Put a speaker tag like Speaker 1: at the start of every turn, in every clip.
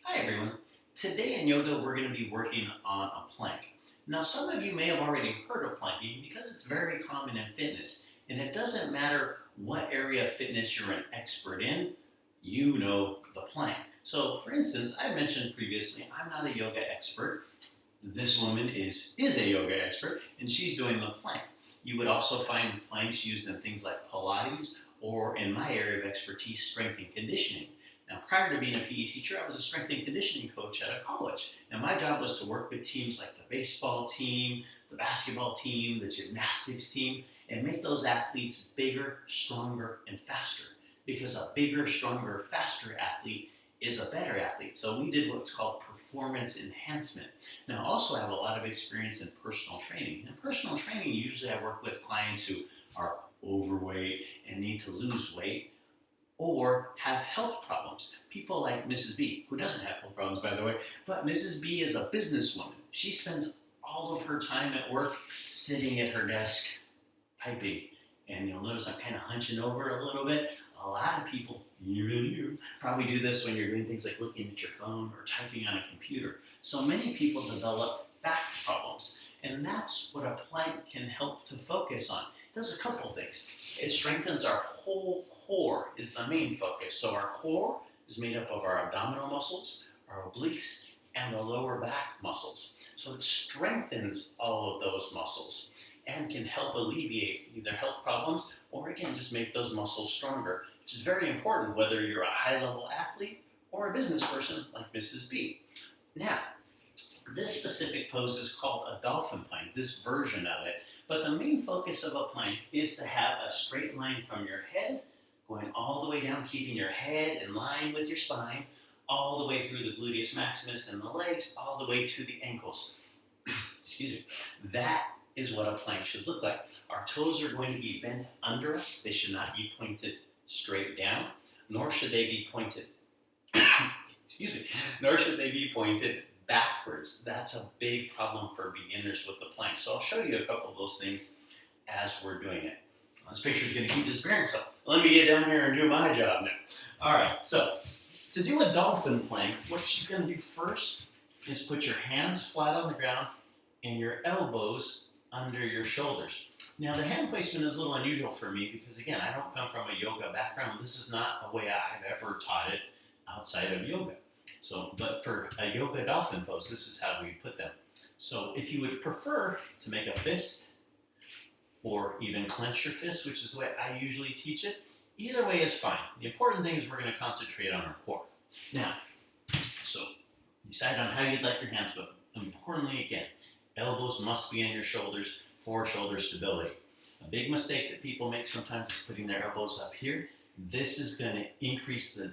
Speaker 1: Hi everyone. Today in yoga we're going to be working on a plank. Now some of you may have already heard of planking because it's very common in fitness and it doesn't matter what area of fitness you're an expert in, you know the plank. So for instance, I mentioned previously I'm not a yoga expert. This woman is a yoga expert and she's doing the plank. You would also find planks used in things like Pilates or in my area of expertise, strength and conditioning. Now, prior to being a PE teacher, I was a strength and conditioning coach at a college. And my job was to work with teams like the baseball team, the basketball team, the gymnastics team, and make those athletes bigger, stronger, and faster. Because a bigger, stronger, faster athlete is a better athlete. So we did what's called performance enhancement. Now, also, I have a lot of experience in personal training. In personal training, usually I work with clients who are overweight and need to lose weight or have health problems. People like Mrs. B, who doesn't have health problems, by the way, but Mrs. B is a businesswoman. She spends all of her time at work sitting at her desk typing. And you'll notice I'm kind of hunching over a little bit. A lot of people, even you, probably do this when you're doing things like looking at your phone or typing on a computer. So many people develop back problems. And that's what a plank can help to focus on. It does a couple things. It strengthens our whole core is the main focus. So our core is made up of our abdominal muscles, our obliques, and the lower back muscles. So it strengthens all of those muscles and can help alleviate either health problems or it can just make those muscles stronger, which is very important whether you're a high-level athlete or a business person like Mrs. B. Now, this specific pose is called a dolphin plank, this version of it, but the main focus of a plank is to have a straight line from your head going all the way down, keeping your head in line with your spine, all the way through the gluteus maximus and the legs, all the way to the ankles. Excuse me. That is what a plank should look like. Our toes are going to be bent under us. They should not be pointed straight down, nor should they be pointed, excuse me, nor should they be pointed backwards. That's a big problem for beginners with the plank. So I'll show you a couple of those things as we're doing it. This picture is going to keep disappearing, so let me get down here and do my job now. All right, so to do a dolphin plank, what you're going to do first is put your hands flat on the ground and your elbows under your shoulders. Now, the hand placement is a little unusual for me because, again, I don't come from a yoga background. This is not a way I've ever taught it outside of yoga. So, but for a yoga dolphin pose, this is how we put them. So if you would prefer to make a fist or even clench your fist, which is the way I usually teach it, either way is fine. The important thing is we're going to concentrate on our core. Now, so decide on how you'd like your hands, but importantly, again, elbows must be on your shoulders for shoulder stability. A big mistake that people make sometimes is putting their elbows up here. This is going to increase the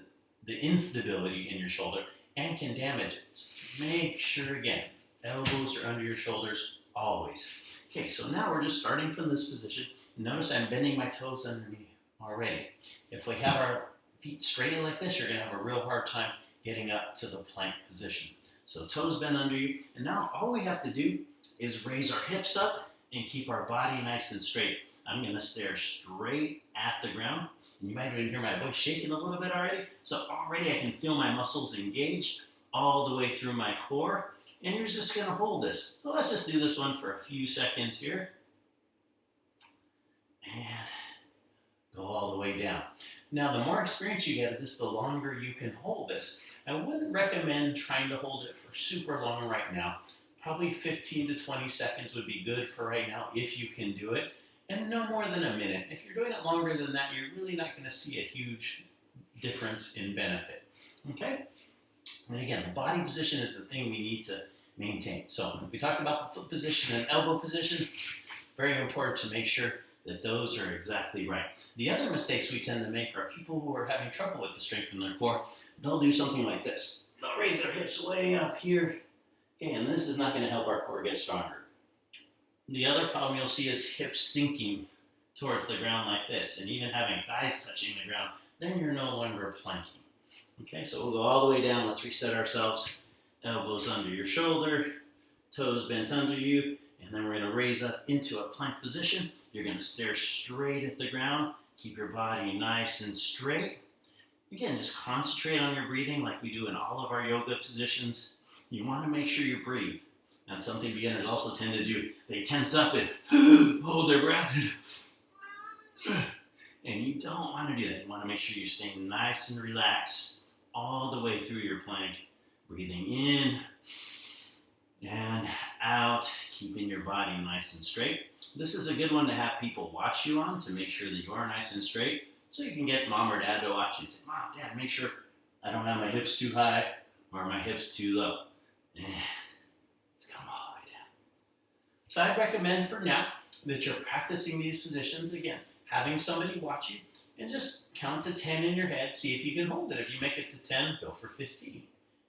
Speaker 1: instability in your shoulder and can damage it. So make sure, again, elbows are under your shoulders always. Okay, so now we're just starting from this position. Notice I'm bending my toes under me already. If we have our feet straight like this, you're going to have a real hard time getting up to the plank position. So toes bent under you, and now all we have to do is raise our hips up and keep our body nice and straight. I'm going to stare straight at the ground. You might even hear my voice shaking a little bit already. So already I can feel my muscles engaged all the way through my core. And you're just going to hold this. So let's just do this one for a few seconds here. And go all the way down. Now, the more experience you get at this, the longer you can hold this. I wouldn't recommend trying to hold it for super long right now. Probably 15 to 20 seconds would be good for right now if you can do it. And no more than a minute. If you're doing it longer than that, you're really not going to see a huge difference in benefit. Okay? And again, the body position is the thing we need to maintain. So we talked about the foot position and elbow position. Very important to make sure that those are exactly right. The other mistakes we tend to make are people who are having trouble with the strength in their core. They'll do something like this. They'll raise their hips way up here. Okay, and this is not going to help our core get stronger. The other problem you'll see is hips sinking towards the ground like this, and even having thighs touching the ground. Then you're no longer planking. Okay, so we'll go all the way down. Let's reset ourselves. Elbows under your shoulder, toes bent under you, and then we're going to raise up into a plank position. You're going to stare straight at the ground. Keep your body nice and straight. Again, just concentrate on your breathing like we do in all of our yoga positions. You want to make sure you breathe. That's something beginners also tend to do. They tense up and hold their breath. And you don't want to do that. You want to make sure you're staying nice and relaxed all the way through your plank. Breathing in and out, keeping your body nice and straight. This is a good one to have people watch you on to make sure that you are nice and straight. So you can get mom or dad to watch you and say, Mom, Dad, make sure I don't have my hips too high or my hips too low. Let's come all the way down. So I'd recommend for now that you're practicing these positions again, having somebody watch you, and just count to 10 in your head. See if you can hold it. If you make it to 10, go for 15.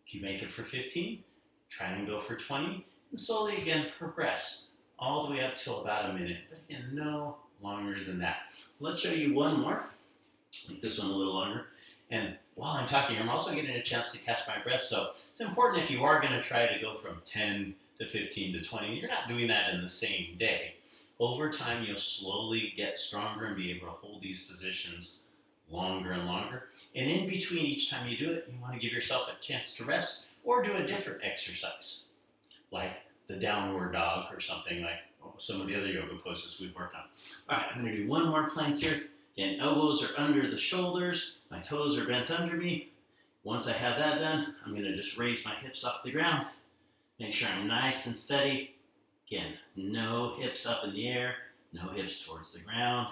Speaker 1: If you make it for 15, try and go for 20, and slowly again progress all the way up till about a minute, but again, no longer than that. Let's show you one more. Make this one a little longer. And while I'm talking, I'm also getting a chance to catch my breath. So it's important if you are going to try to go from 10 to 15 to 20, you're not doing that in the same day. Over time, you'll slowly get stronger and be able to hold these positions longer and longer. And in between each time you do it, you want to give yourself a chance to rest or do a different exercise, like the downward dog or something like some of the other yoga poses we've worked on. All right, I'm going to do one more plank here. Again, elbows are under the shoulders. My toes are bent under me. Once I have that done, I'm going to just raise my hips off the ground. Make sure I'm nice and steady. Again, no hips up in the air, no hips towards the ground.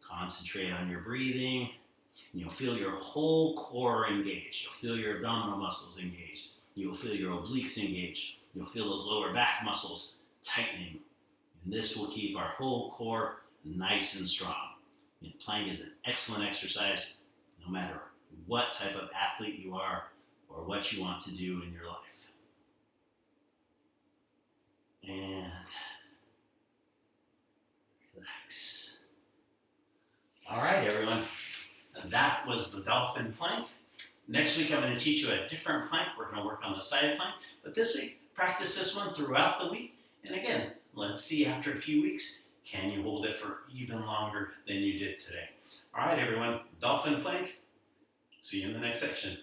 Speaker 1: Concentrate on your breathing. And you'll feel your whole core engaged. You'll feel your abdominal muscles engaged. You'll feel your obliques engaged. You'll feel those lower back muscles tightening. And this will keep our whole core nice and strong. And plank is an excellent exercise no matter what type of athlete you are or what you want to do in your life. And relax. All right, everyone. That was the Dolphin Plank. Next week, I'm going to teach you a different plank. We're going to work on the side plank. But this week, practice this one throughout the week. And again, let's see after a few weeks, can you hold it for even longer than you did today? All right, everyone. Dolphin Plank. See you in the next section.